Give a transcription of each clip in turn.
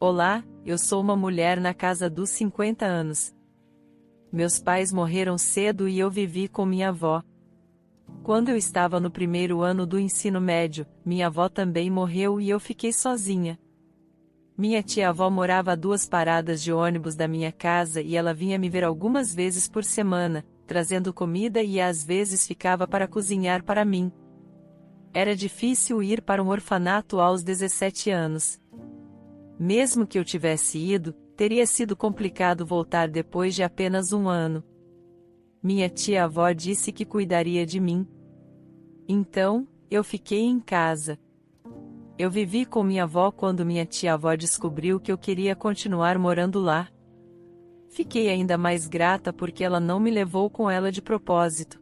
Olá, eu sou uma mulher na casa dos 50 anos. Meus pais morreram cedo e eu vivi com minha avó. Quando eu estava no primeiro ano do ensino médio, minha avó também morreu e eu fiquei sozinha. Minha tia-avó morava a 2 paradas de ônibus da minha casa e ela vinha me ver algumas vezes por semana, trazendo comida e às vezes ficava para cozinhar para mim. Era difícil ir para um orfanato aos 17 anos. Mesmo que eu tivesse ido, teria sido complicado voltar depois de apenas um ano. Minha tia-avó disse que cuidaria de mim. Então, eu fiquei em casa. Eu vivi com minha avó quando minha tia-avó descobriu que eu queria continuar morando lá. Fiquei ainda mais grata porque ela não me levou com ela de propósito.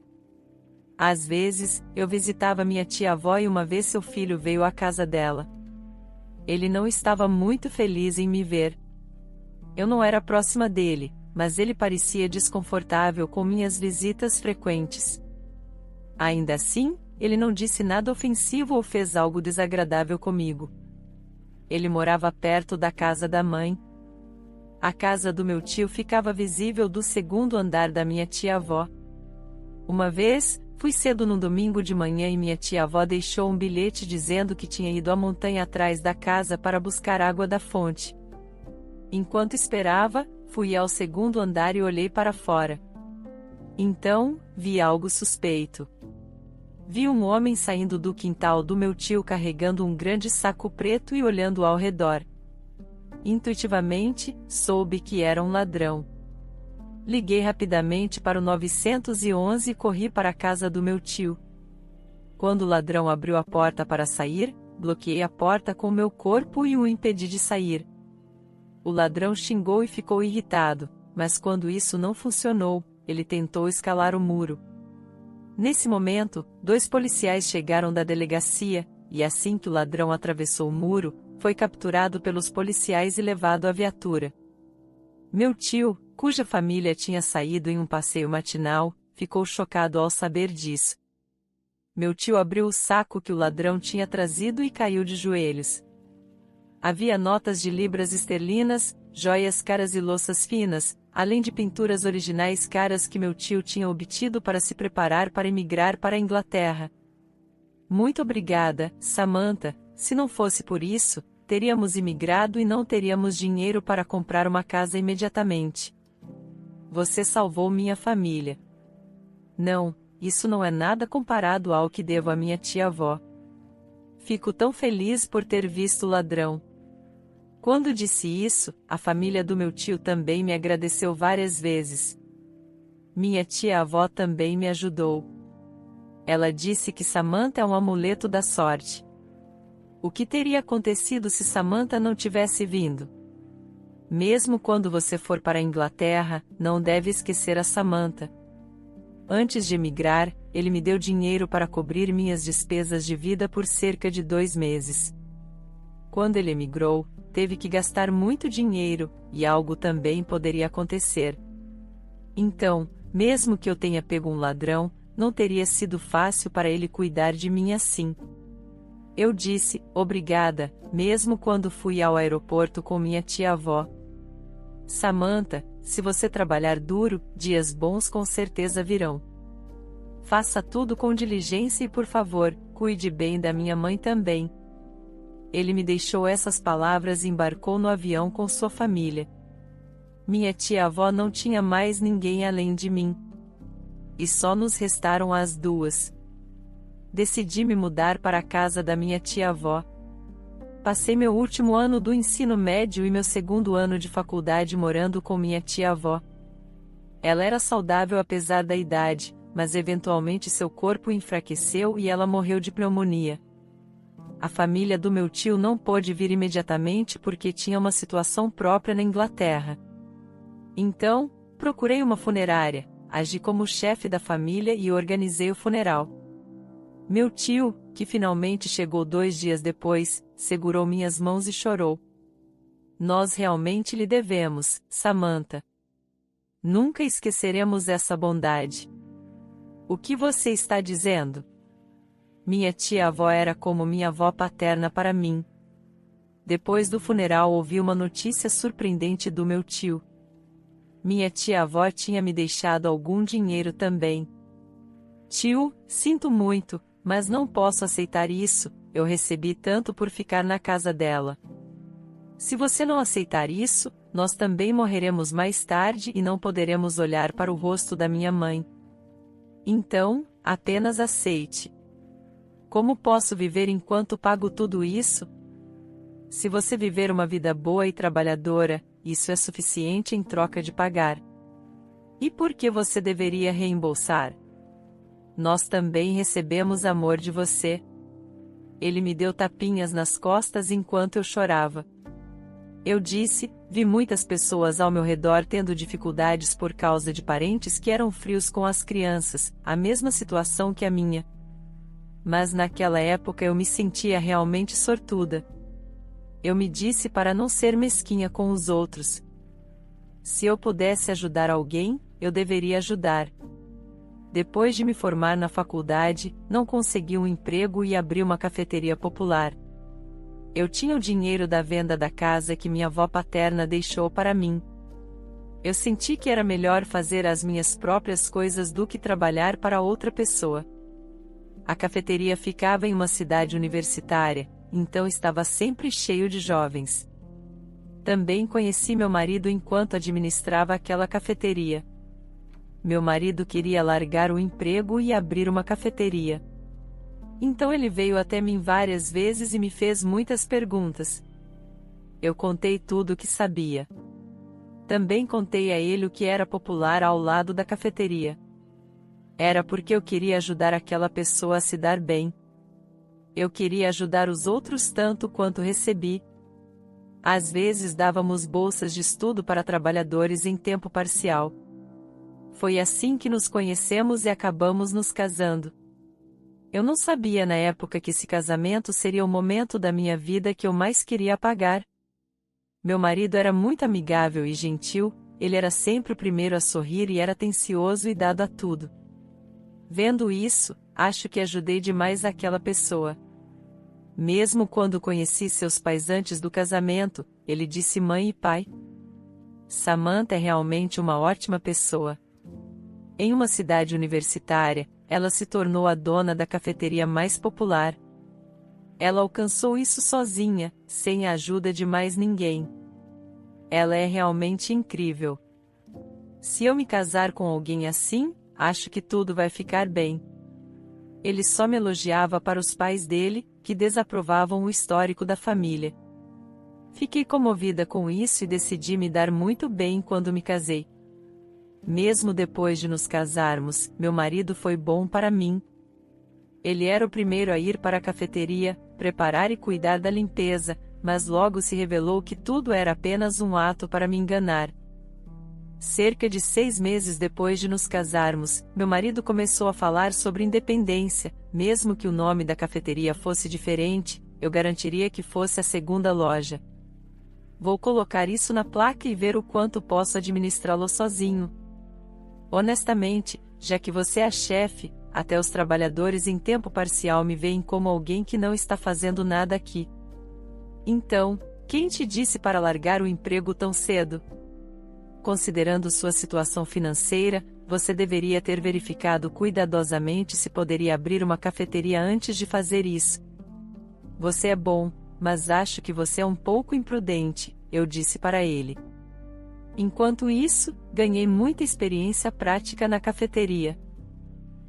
Às vezes, eu visitava minha tia-avó e uma vez seu filho veio à casa dela. Ele não estava muito feliz em me ver. Eu não era próxima dele, mas ele parecia desconfortável com minhas visitas frequentes. Ainda assim, ele não disse nada ofensivo ou fez algo desagradável comigo. Ele morava perto da casa da mãe. A casa do meu tio ficava visível do 2º andar da minha tia-avó. Uma vez, fui cedo num domingo de manhã e minha tia-avó deixou um bilhete dizendo que tinha ido à montanha atrás da casa para buscar água da fonte. Enquanto esperava, fui ao 2º andar e olhei para fora. Então, vi algo suspeito. Vi um homem saindo do quintal do meu tio carregando um grande saco preto e olhando ao redor. Intuitivamente, soube que era um ladrão. Liguei rapidamente para o 911 e corri para a casa do meu tio. Quando o ladrão abriu a porta para sair, bloqueei a porta com meu corpo e o impedi de sair. O ladrão xingou e ficou irritado, mas quando isso não funcionou, ele tentou escalar o muro. Nesse momento, 2 policiais chegaram da delegacia, e assim que o ladrão atravessou o muro, foi capturado pelos policiais e levado à viatura. Meu tio, cuja família tinha saído em um passeio matinal, ficou chocado ao saber disso. Meu tio abriu o saco que o ladrão tinha trazido e caiu de joelhos. Havia notas de libras esterlinas, joias caras e louças finas, além de pinturas originais caras que meu tio tinha obtido para se preparar para emigrar para a Inglaterra. Muito obrigada, Samantha, se não fosse por isso, teríamos imigrado e não teríamos dinheiro para comprar uma casa imediatamente. Você salvou minha família. Não, isso não é nada comparado ao que devo à minha tia-avó. Fico tão feliz por ter visto o ladrão. Quando disse isso, a família do meu tio também me agradeceu várias vezes. Minha tia-avó também me ajudou. Ela disse que Samantha é um amuleto da sorte. O que teria acontecido se Samantha não tivesse vindo? Mesmo quando você for para a Inglaterra, não deve esquecer a Samantha. Antes de emigrar, ele me deu dinheiro para cobrir minhas despesas de vida por cerca de 2 meses. Quando ele emigrou, teve que gastar muito dinheiro, e algo também poderia acontecer. Então, mesmo que eu tenha pego um ladrão, não teria sido fácil para ele cuidar de mim assim. Eu disse, obrigada, mesmo quando fui ao aeroporto com minha tia-avó. Samantha, se você trabalhar duro, dias bons com certeza virão. Faça tudo com diligência e por favor, cuide bem da minha mãe também. Ele me deixou essas palavras e embarcou no avião com sua família. Minha tia-avó não tinha mais ninguém além de mim. E só nos restaram as 2. Decidi me mudar para a casa da minha tia-avó. Passei meu último ano do ensino médio e meu 2º ano de faculdade morando com minha tia-avó. Ela era saudável apesar da idade, mas eventualmente seu corpo enfraqueceu e ela morreu de pneumonia. A família do meu tio não pôde vir imediatamente porque tinha uma situação própria na Inglaterra. Então, procurei uma funerária, agi como chefe da família e organizei o funeral. Meu tio, que finalmente chegou 2 dias depois, segurou minhas mãos e chorou. Nós realmente lhe devemos, Samantha. Nunca esqueceremos essa bondade. O que você está dizendo? Minha tia-avó era como minha avó paterna para mim. Depois do funeral ouvi uma notícia surpreendente do meu tio. Minha tia-avó tinha me deixado algum dinheiro também. Tio, sinto muito, mas não posso aceitar isso, eu recebi tanto por ficar na casa dela. Se você não aceitar isso, nós também morreremos mais tarde e não poderemos olhar para o rosto da minha mãe. Então, apenas aceite. Como posso viver enquanto pago tudo isso? Se você viver uma vida boa e trabalhadora, isso é suficiente em troca de pagar. E por que você deveria reembolsar? Nós também recebemos amor de você. Ele me deu tapinhas nas costas enquanto eu chorava. Eu disse, vi muitas pessoas ao meu redor tendo dificuldades por causa de parentes que eram frios com as crianças, a mesma situação que a minha. Mas naquela época eu me sentia realmente sortuda. Eu me disse para não ser mesquinha com os outros. Se eu pudesse ajudar alguém, eu deveria ajudar. Depois de me formar na faculdade, não consegui um emprego e abri uma cafeteria popular. Eu tinha o dinheiro da venda da casa que minha avó paterna deixou para mim. Eu senti que era melhor fazer as minhas próprias coisas do que trabalhar para outra pessoa. A cafeteria ficava em uma cidade universitária, então estava sempre cheio de jovens. Também conheci meu marido enquanto administrava aquela cafeteria. Meu marido queria largar o emprego e abrir uma cafeteria. Então ele veio até mim várias vezes e me fez muitas perguntas. Eu contei tudo o que sabia. Também contei a ele o que era popular ao lado da cafeteria. Era porque eu queria ajudar aquela pessoa a se dar bem. Eu queria ajudar os outros tanto quanto recebi. Às vezes dávamos bolsas de estudo para trabalhadores em tempo parcial. Foi assim que nos conhecemos e acabamos nos casando. Eu não sabia na época que esse casamento seria o momento da minha vida que eu mais queria apagar. Meu marido era muito amigável e gentil, ele era sempre o primeiro a sorrir e era atencioso e dado a tudo. Vendo isso, acho que ajudei demais aquela pessoa. Mesmo quando conheci seus pais antes do casamento, ele disse mãe e pai. Samantha é realmente uma ótima pessoa. Em uma cidade universitária, ela se tornou a dona da cafeteria mais popular. Ela alcançou isso sozinha, sem a ajuda de mais ninguém. Ela é realmente incrível. Se eu me casar com alguém assim, acho que tudo vai ficar bem. Ele só me elogiava para os pais dele, que desaprovavam o histórico da família. Fiquei comovida com isso e decidi me dar muito bem quando me casei. Mesmo depois de nos casarmos, meu marido foi bom para mim. Ele era o primeiro a ir para a cafeteria, preparar e cuidar da limpeza, mas logo se revelou que tudo era apenas um ato para me enganar. Cerca de 6 meses depois de nos casarmos, meu marido começou a falar sobre independência, mesmo que o nome da cafeteria fosse diferente, eu garantiria que fosse a segunda loja. Vou colocar isso na placa e ver o quanto posso administrá-lo sozinho. Honestamente, já que você é a chefe, até os trabalhadores em tempo parcial me veem como alguém que não está fazendo nada aqui. Então, quem te disse para largar o emprego tão cedo? Considerando sua situação financeira, você deveria ter verificado cuidadosamente se poderia abrir uma cafeteria antes de fazer isso. Você é bom, mas acho que você é um pouco imprudente, eu disse para ele. Enquanto isso, ganhei muita experiência prática na cafeteria.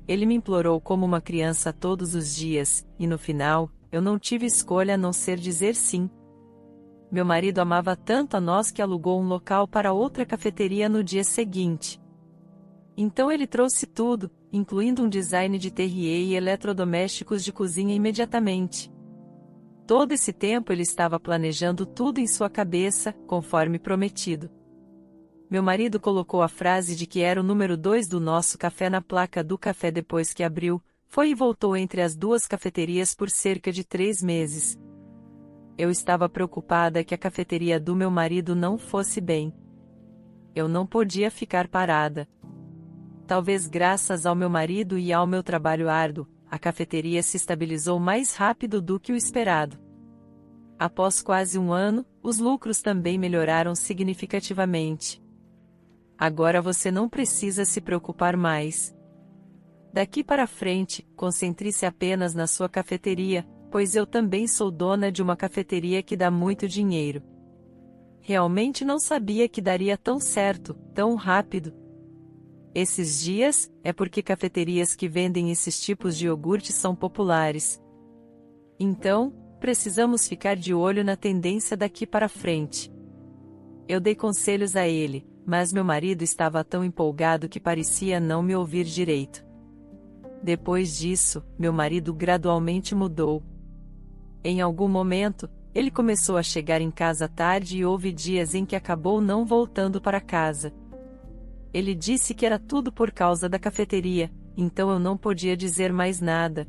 Ele me implorou como uma criança todos os dias, e no final, eu não tive escolha a não ser dizer sim. Meu marido amava tanto a nós que alugou um local para outra cafeteria no dia seguinte. Então ele trouxe tudo, incluindo um design de terrier e eletrodomésticos de cozinha imediatamente. Todo esse tempo ele estava planejando tudo em sua cabeça, conforme prometido. Meu marido colocou a frase de que era o número 2 do nosso café na placa do café depois que abriu, foi e voltou entre as duas cafeterias por cerca de 3 meses. Eu estava preocupada que a cafeteria do meu marido não fosse bem. Eu não podia ficar parada. Talvez graças ao meu marido e ao meu trabalho árduo, a cafeteria se estabilizou mais rápido do que o esperado. Após quase um ano, os lucros também melhoraram significativamente. Agora você não precisa se preocupar mais. Daqui para frente, concentre-se apenas na sua cafeteria, pois eu também sou dona de uma cafeteria que dá muito dinheiro. Realmente não sabia que daria tão certo, tão rápido. Esses dias, é porque cafeterias que vendem esses tipos de iogurte são populares. Então, precisamos ficar de olho na tendência daqui para frente. Eu dei conselhos a ele, mas meu marido estava tão empolgado que parecia não me ouvir direito. Depois disso, meu marido gradualmente mudou. Em algum momento, ele começou a chegar em casa tarde e houve dias em que acabou não voltando para casa. Ele disse que era tudo por causa da cafeteria, então eu não podia dizer mais nada.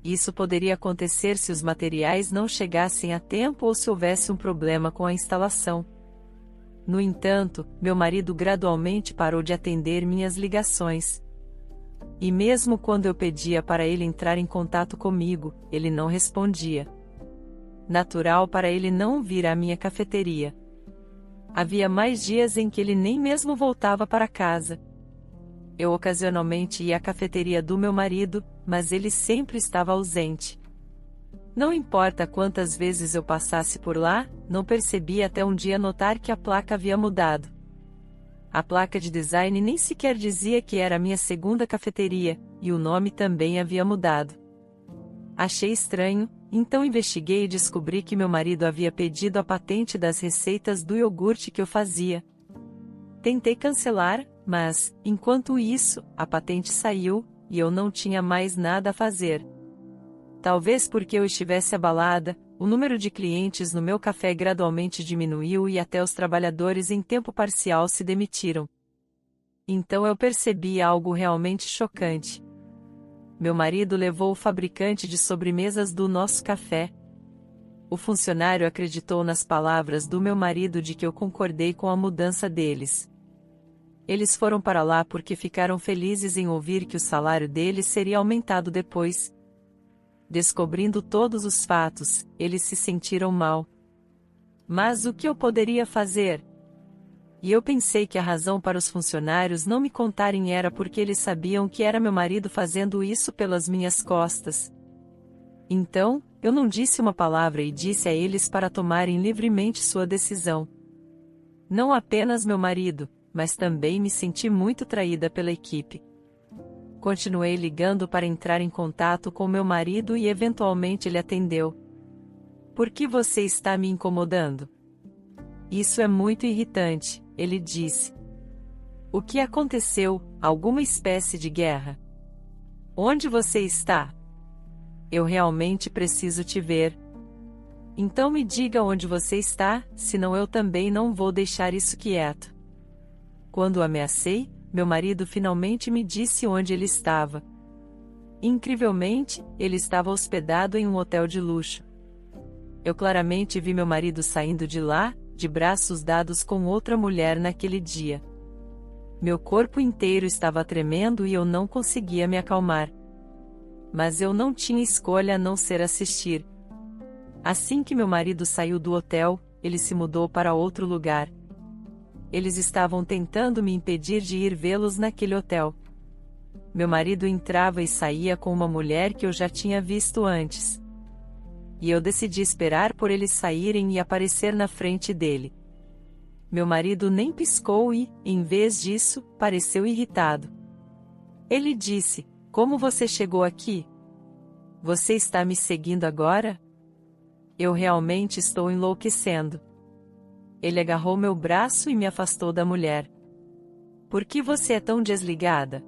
Isso poderia acontecer se os materiais não chegassem a tempo ou se houvesse um problema com a instalação. No entanto, meu marido gradualmente parou de atender minhas ligações. E mesmo quando eu pedia para ele entrar em contato comigo, ele não respondia. Natural para ele não vir à minha cafeteria. Havia mais dias em que ele nem mesmo voltava para casa. Eu ocasionalmente ia à cafeteria do meu marido, mas ele sempre estava ausente. Não importa quantas vezes eu passasse por lá, não percebi até um dia notar que a placa havia mudado. A placa de design nem sequer dizia que era a minha segunda cafeteria, e o nome também havia mudado. Achei estranho, então investiguei e descobri que meu marido havia pedido a patente das receitas do iogurte que eu fazia. Tentei cancelar, mas, enquanto isso, a patente saiu, e eu não tinha mais nada a fazer. Talvez porque eu estivesse abalada, o número de clientes no meu café gradualmente diminuiu e até os trabalhadores em tempo parcial se demitiram. Então eu percebi algo realmente chocante. Meu marido levou o fabricante de sobremesas do nosso café. O funcionário acreditou nas palavras do meu marido de que eu concordei com a mudança deles. Eles foram para lá porque ficaram felizes em ouvir que o salário deles seria aumentado depois. Descobrindo todos os fatos, eles se sentiram mal. Mas o que eu poderia fazer? E eu pensei que a razão para os funcionários não me contarem era porque eles sabiam que era meu marido fazendo isso pelas minhas costas. Então, eu não disse uma palavra e disse a eles para tomarem livremente sua decisão. Não apenas meu marido, mas também me senti muito traída pela equipe. Continuei ligando para entrar em contato com meu marido e eventualmente ele atendeu. Por que você está me incomodando? Isso é muito irritante, ele disse. O que aconteceu? Alguma espécie de guerra? Onde você está? Eu realmente preciso te ver. Então me diga onde você está, senão eu também não vou deixar isso quieto. Quando ameacei, meu marido finalmente me disse onde ele estava. Incrivelmente, ele estava hospedado em um hotel de luxo. Eu claramente vi meu marido saindo de lá, de braços dados com outra mulher naquele dia. Meu corpo inteiro estava tremendo e eu não conseguia me acalmar. Mas eu não tinha escolha a não ser assistir. Assim que meu marido saiu do hotel, ele se mudou para outro lugar. Eles estavam tentando me impedir de ir vê-los naquele hotel. Meu marido entrava e saía com uma mulher que eu já tinha visto antes. E eu decidi esperar por eles saírem e aparecer na frente dele. Meu marido nem piscou e, em vez disso, pareceu irritado. Ele disse: "Como você chegou aqui? Você está me seguindo agora? Eu realmente estou enlouquecendo." Ele agarrou meu braço e me afastou da mulher. "Por que você é tão desligada?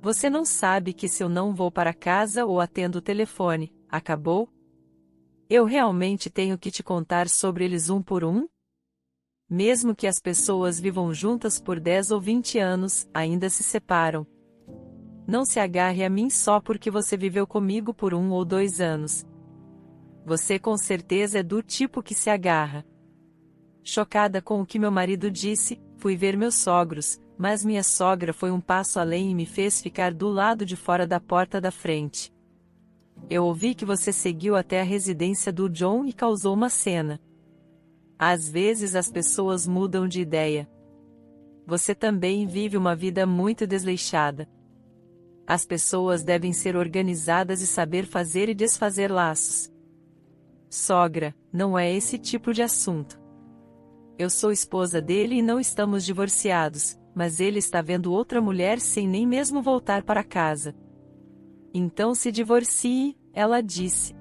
Você não sabe que se eu não vou para casa ou atendo o telefone, acabou? Eu realmente tenho que te contar sobre eles um por um? Mesmo que as pessoas vivam juntas por 10 ou 20 anos, ainda se separam. Não se agarre a mim só porque você viveu comigo por 1 ou 2 anos. Você com certeza é do tipo que se agarra." Chocada com o que meu marido disse, fui ver meus sogros, mas minha sogra foi um passo além e me fez ficar do lado de fora da porta da frente. Eu ouvi que você seguiu até a residência do John e causou uma cena. Às vezes as pessoas mudam de ideia. Você também vive uma vida muito desleixada. As pessoas devem ser organizadas e saber fazer e desfazer laços. Sogra, não é esse tipo de assunto. Eu sou esposa dele e não estamos divorciados, mas ele está vendo outra mulher sem nem mesmo voltar para casa. Então se divorcie, ela disse.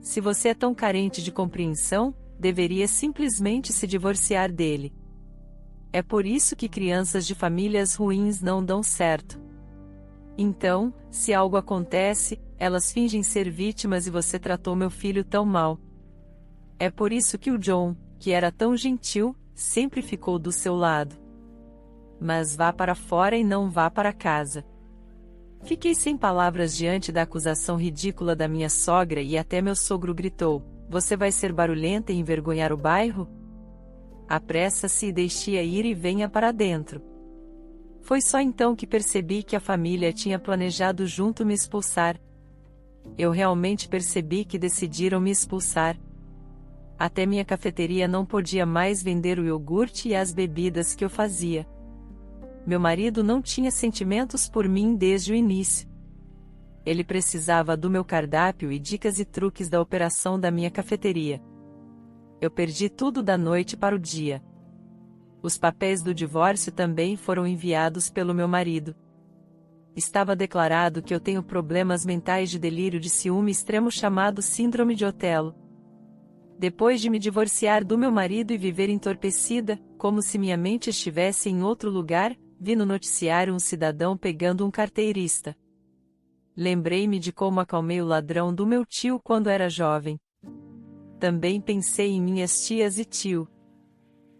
Se você é tão carente de compreensão, deveria simplesmente se divorciar dele. É por isso que crianças de famílias ruins não dão certo. Então, se algo acontece, elas fingem ser vítimas e você tratou meu filho tão mal. É por isso que o John, que era tão gentil, sempre ficou do seu lado. Mas vá para fora e não vá para casa. Fiquei sem palavras diante da acusação ridícula da minha sogra e até meu sogro gritou: "Você vai ser barulhenta e envergonhar o bairro? Apressa-se e deixe-a ir e venha para dentro." Foi só então que percebi que a família tinha planejado junto me expulsar. Eu realmente percebi que decidiram me expulsar. Até minha cafeteria não podia mais vender o iogurte e as bebidas que eu fazia. Meu marido não tinha sentimentos por mim desde o início. Ele precisava do meu cardápio e dicas e truques da operação da minha cafeteria. Eu perdi tudo da noite para o dia. Os papéis do divórcio também foram enviados pelo meu marido. Estava declarado que eu tenho problemas mentais de delírio de ciúme extremo chamado Síndrome de Otelo. Depois de me divorciar do meu marido e viver entorpecida, como se minha mente estivesse em outro lugar, vi no noticiário um cidadão pegando um carteirista. Lembrei-me de como acalmei o ladrão do meu tio quando era jovem. Também pensei em minhas tias e tio.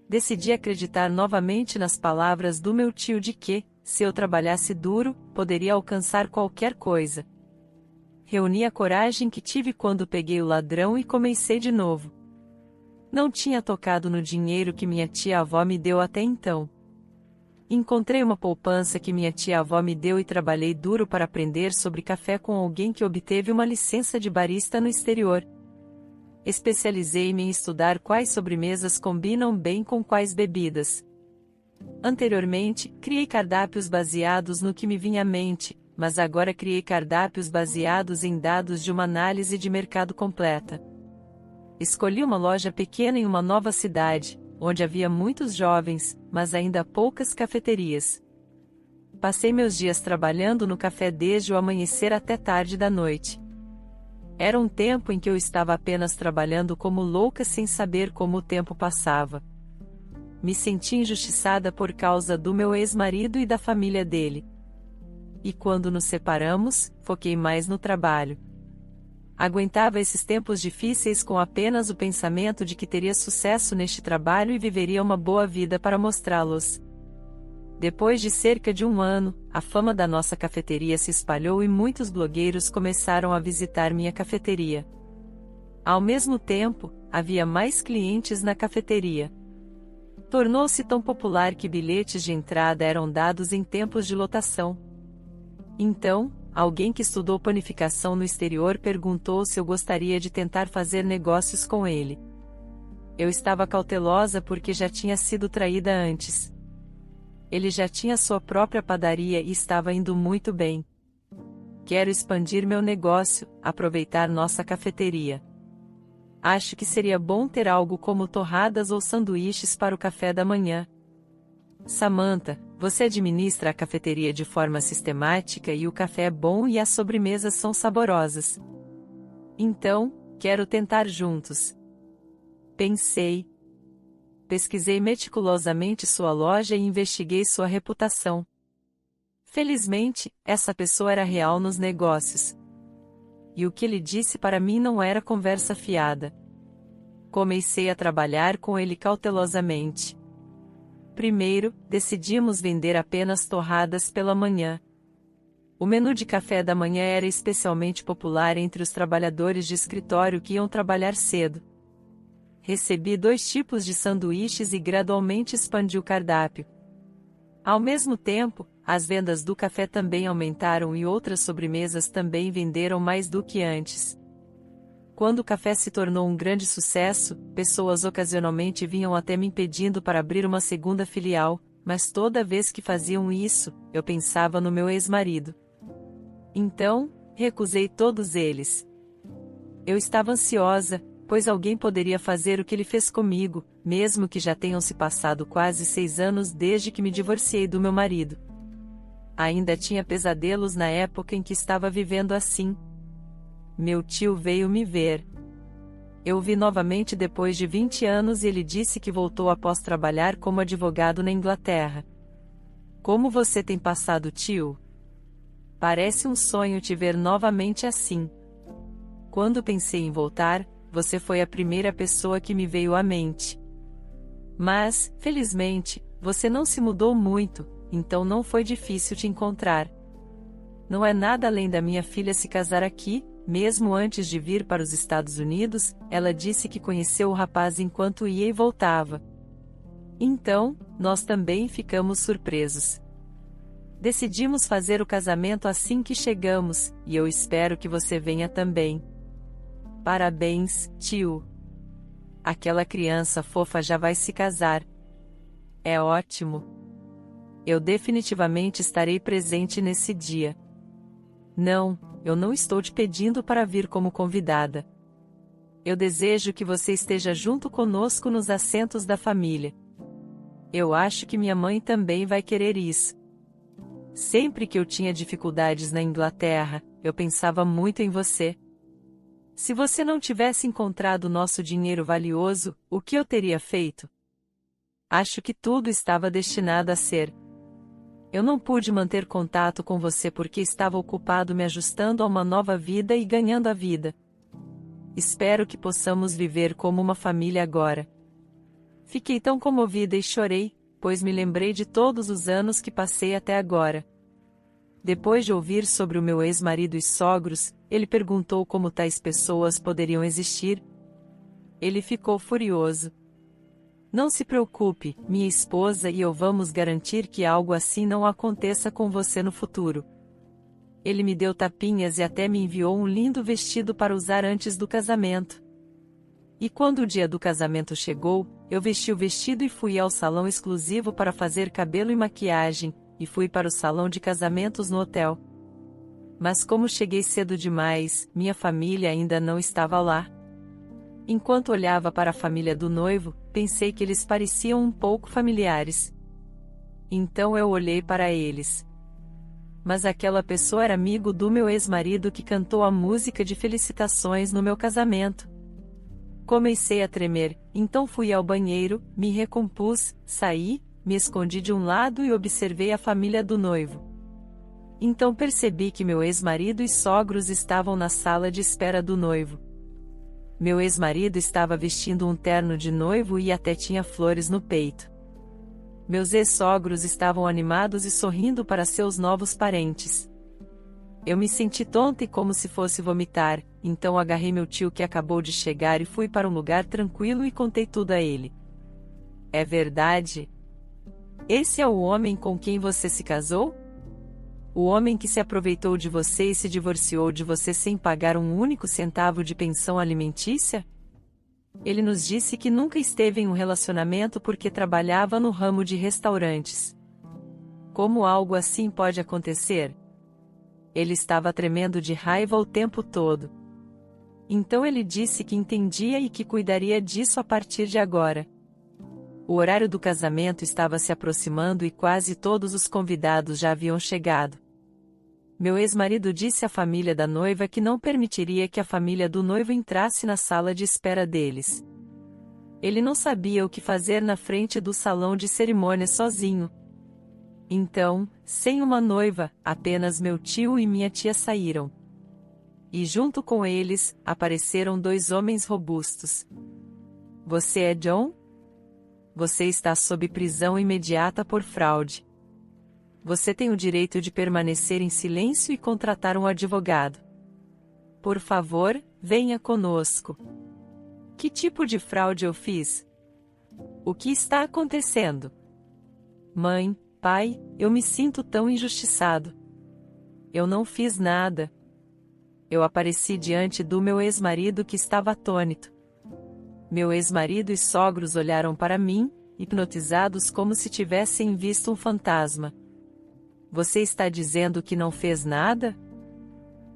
Decidi acreditar novamente nas palavras do meu tio de que, se eu trabalhasse duro, poderia alcançar qualquer coisa. Reuni a coragem que tive quando peguei o ladrão e comecei de novo. Não tinha tocado no dinheiro que minha tia-avó me deu até então. Encontrei uma poupança que minha tia-avó me deu e trabalhei duro para aprender sobre café com alguém que obteve uma licença de barista no exterior. Especializei-me em estudar quais sobremesas combinam bem com quais bebidas. Anteriormente, criei cardápios baseados no que me vinha à mente, mas agora criei cardápios baseados em dados de uma análise de mercado completa. Escolhi uma loja pequena em uma nova cidade, onde havia muitos jovens, mas ainda poucas cafeterias. Passei meus dias trabalhando no café desde o amanhecer até tarde da noite. Era um tempo em que eu estava apenas trabalhando como louca sem saber como o tempo passava. Me senti injustiçada por causa do meu ex-marido e da família dele. E quando nos separamos, foquei mais no trabalho. Aguentava esses tempos difíceis com apenas o pensamento de que teria sucesso neste trabalho e viveria uma boa vida para mostrá-los. Depois de cerca de um ano, a fama da nossa cafeteria se espalhou e muitos blogueiros começaram a visitar minha cafeteria. Ao mesmo tempo, havia mais clientes na cafeteria. Tornou-se tão popular que bilhetes de entrada eram dados em tempos de lotação. Então, alguém que estudou panificação no exterior perguntou se eu gostaria de tentar fazer negócios com ele. Eu estava cautelosa porque já tinha sido traída antes. Ele já tinha sua própria padaria e estava indo muito bem. Quero expandir meu negócio, aproveitar nossa cafeteria. Acho que seria bom ter algo como torradas ou sanduíches para o café da manhã. Samantha, você administra a cafeteria de forma sistemática e o café é bom e as sobremesas são saborosas. Então, quero tentar juntos. Pensei. Pesquisei meticulosamente sua loja e investiguei sua reputação. Felizmente, essa pessoa era real nos negócios. E o que ele disse para mim não era conversa fiada. Comecei a trabalhar com ele cautelosamente. Primeiro, decidimos vender apenas torradas pela manhã. O menu de café da manhã era especialmente popular entre os trabalhadores de escritório que iam trabalhar cedo. Recebi 2 tipos de sanduíches e gradualmente expandi o cardápio. Ao mesmo tempo, As vendas do café também aumentaram e outras sobremesas também venderam mais do que antes. Quando o café se tornou um grande sucesso, pessoas ocasionalmente vinham até me pedindo para abrir uma segunda filial, mas toda vez que faziam isso, eu pensava no meu ex-marido. Então, recusei todos eles. Eu estava ansiosa, pois alguém poderia fazer o que ele fez comigo, mesmo que já tenham se passado quase 6 anos desde que me divorciei do meu marido. Ainda tinha pesadelos na época em que estava vivendo assim. Meu tio veio me ver. Eu o vi novamente depois de 20 anos e ele disse que voltou após trabalhar como advogado na Inglaterra. Como você tem passado, tio? Parece um sonho te ver novamente assim. Quando pensei em voltar, você foi a primeira pessoa que me veio à mente. Mas, felizmente, você não se mudou muito, então não foi difícil te encontrar. Não é nada além da minha filha se casar aqui. Mesmo antes de vir para os Estados Unidos, ela disse que conheceu o rapaz enquanto ia e voltava. Então, nós também ficamos surpresos. Decidimos fazer o casamento assim que chegamos, e eu espero que você venha também. Parabéns, tio. Aquela criança fofa já vai se casar. É ótimo. Eu definitivamente estarei presente nesse dia. Não, eu não estou te pedindo para vir como convidada. Eu desejo que você esteja junto conosco nos assentos da família. Eu acho que minha mãe também vai querer isso. Sempre que eu tinha dificuldades na Inglaterra, eu pensava muito em você. Se você não tivesse encontrado nosso dinheiro valioso, o que eu teria feito? Acho que tudo estava destinado a ser. Eu não pude manter contato com você porque estava ocupado me ajustando a uma nova vida e ganhando a vida. Espero que possamos viver como uma família agora. Fiquei tão comovida e chorei, pois me lembrei de todos os anos que passei até agora. Depois de ouvir sobre o meu ex-marido e sogros, ele perguntou como tais pessoas poderiam existir. Ele ficou furioso. Não se preocupe, minha esposa e eu vamos garantir que algo assim não aconteça com você no futuro. Ele me deu tapinhas e até me enviou um lindo vestido para usar antes do casamento. E quando o dia do casamento chegou, eu vesti o vestido e fui ao salão exclusivo para fazer cabelo e maquiagem, e fui para o salão de casamentos no hotel. Mas como cheguei cedo demais, minha família ainda não estava lá. Enquanto olhava para a família do noivo, pensei que eles pareciam um pouco familiares. Então eu olhei para eles. Mas aquela pessoa era amigo do meu ex-marido que cantou a música de felicitações no meu casamento. Comecei a tremer, então fui ao banheiro, me recompus, saí, me escondi de um lado e observei a família do noivo. Então percebi que meu ex-marido e sogros estavam na sala de espera do noivo. Meu ex-marido estava vestindo um terno de noivo e até tinha flores no peito. Meus ex-sogros estavam animados e sorrindo para seus novos parentes. Eu me senti tonta e como se fosse vomitar, então agarrei meu tio que acabou de chegar e fui para um lugar tranquilo e contei tudo a ele. É verdade? Esse é o homem com quem você se casou? O homem que se aproveitou de você e se divorciou de você sem pagar um único centavo de pensão alimentícia? Ele nos disse que nunca esteve em um relacionamento porque trabalhava no ramo de restaurantes. Como algo assim pode acontecer? Ele estava tremendo de raiva o tempo todo. Então ele disse que entendia e que cuidaria disso a partir de agora. O horário do casamento estava se aproximando e quase todos os convidados já haviam chegado. Meu ex-marido disse à família da noiva que não permitiria que a família do noivo entrasse na sala de espera deles. Ele não sabia o que fazer na frente do salão de cerimônias sozinho. Então, sem uma noiva, apenas meu tio e minha tia saíram. E junto com eles, apareceram 2 homens robustos. Você é John? Você está sob prisão imediata por fraude. Você tem o direito de permanecer em silêncio e contratar um advogado. Por favor, venha conosco. Que tipo de fraude eu fiz? O que está acontecendo? Mãe, pai, eu me sinto tão injustiçado. Eu não fiz nada. Eu apareci diante do meu ex-marido que estava atônito. Meu ex-marido e sogros olharam para mim, hipnotizados como se tivessem visto um fantasma. Você está dizendo que não fez nada?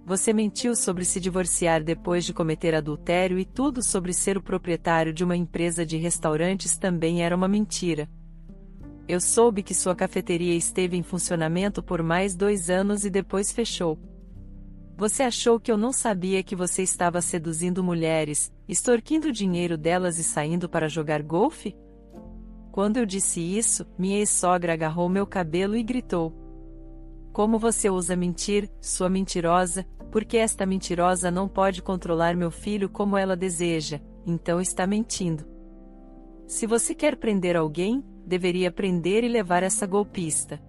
Você mentiu sobre se divorciar depois de cometer adultério e tudo sobre ser o proprietário de uma empresa de restaurantes também era uma mentira. Eu soube que sua cafeteria esteve em funcionamento por mais 2 anos e depois fechou. Você achou que eu não sabia que você estava seduzindo mulheres, extorquindo o dinheiro delas e saindo para jogar golfe? Quando eu disse isso, minha ex-sogra agarrou meu cabelo e gritou: Como você ousa mentir, sua mentirosa, porque esta mentirosa não pode controlar meu filho como ela deseja, então está mentindo. Se você quer prender alguém, deveria prender e levar essa golpista.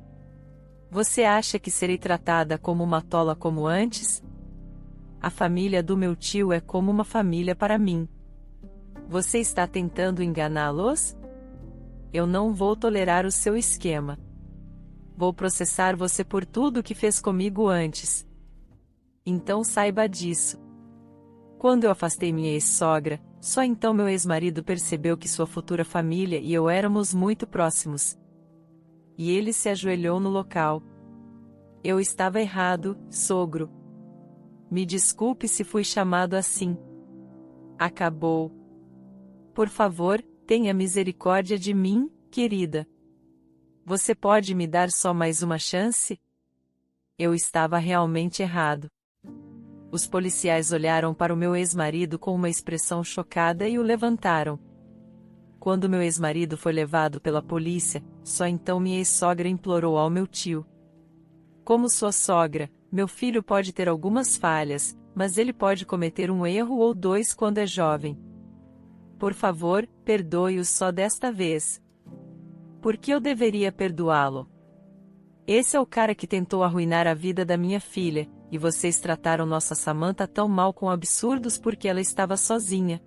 Você acha que serei tratada como uma tola como antes? A família do meu tio é como uma família para mim. Você está tentando enganá-los? Eu não vou tolerar o seu esquema. Vou processar você por tudo que fez comigo antes. Então saiba disso. Quando eu afastei minha ex-sogra, só então meu ex-marido percebeu que sua futura família e eu éramos muito próximos. E ele se ajoelhou no local. Eu estava errado, sogro. Me desculpe se fui chamado assim. Acabou. Por favor, tenha misericórdia de mim, querida. Você pode me dar só mais uma chance? Eu estava realmente errado. Os policiais olharam para o meu ex-marido com uma expressão chocada e o levantaram. Quando meu ex-marido foi levado pela polícia, só então minha ex-sogra implorou ao meu tio: Como sua sogra, meu filho pode ter algumas falhas, mas ele pode cometer um erro ou 2 quando é jovem. Por favor, perdoe-o só desta vez. Por que eu deveria perdoá-lo? Esse é o cara que tentou arruinar a vida da minha filha, e vocês trataram nossa Samantha tão mal com absurdos porque ela estava sozinha.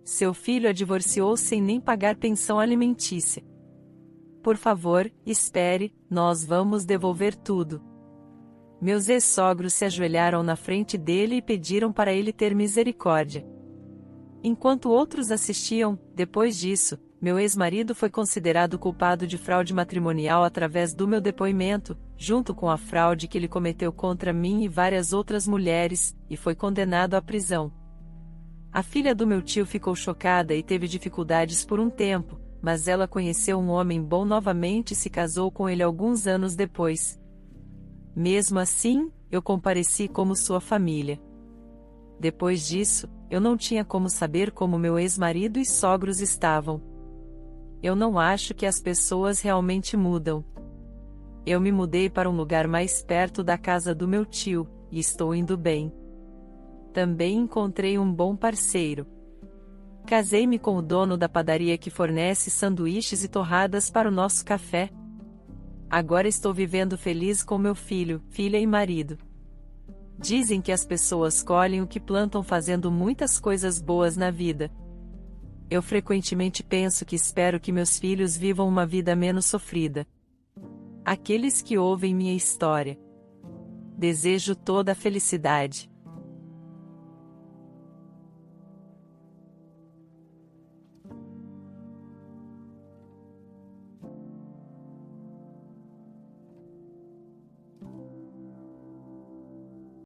Seu filho a divorciou sem nem pagar pensão alimentícia. Por favor, espere, nós vamos devolver tudo. Meus ex-sogros se ajoelharam na frente dele e pediram para ele ter misericórdia. Enquanto outros assistiam, depois disso, meu ex-marido foi considerado culpado de fraude matrimonial através do meu depoimento, junto com a fraude que ele cometeu contra mim e várias outras mulheres, e foi condenado à prisão. A filha do meu tio ficou chocada e teve dificuldades por um tempo, mas ela conheceu um homem bom novamente e se casou com ele alguns anos depois. Mesmo assim, eu compareci como sua família. Depois disso, eu não tinha como saber como meu ex-marido e sogros estavam. Eu não acho que as pessoas realmente mudam. Eu me mudei para um lugar mais perto da casa do meu tio, e estou indo bem. Também encontrei um bom parceiro. Casei-me com o dono da padaria que fornece sanduíches e torradas para o nosso café. Agora estou vivendo feliz com meu filho, filha e marido. Dizem que as pessoas colhem o que plantam fazendo muitas coisas boas na vida. Eu frequentemente penso que espero que meus filhos vivam uma vida menos sofrida. Aqueles que ouvem minha história. Desejo toda a felicidade.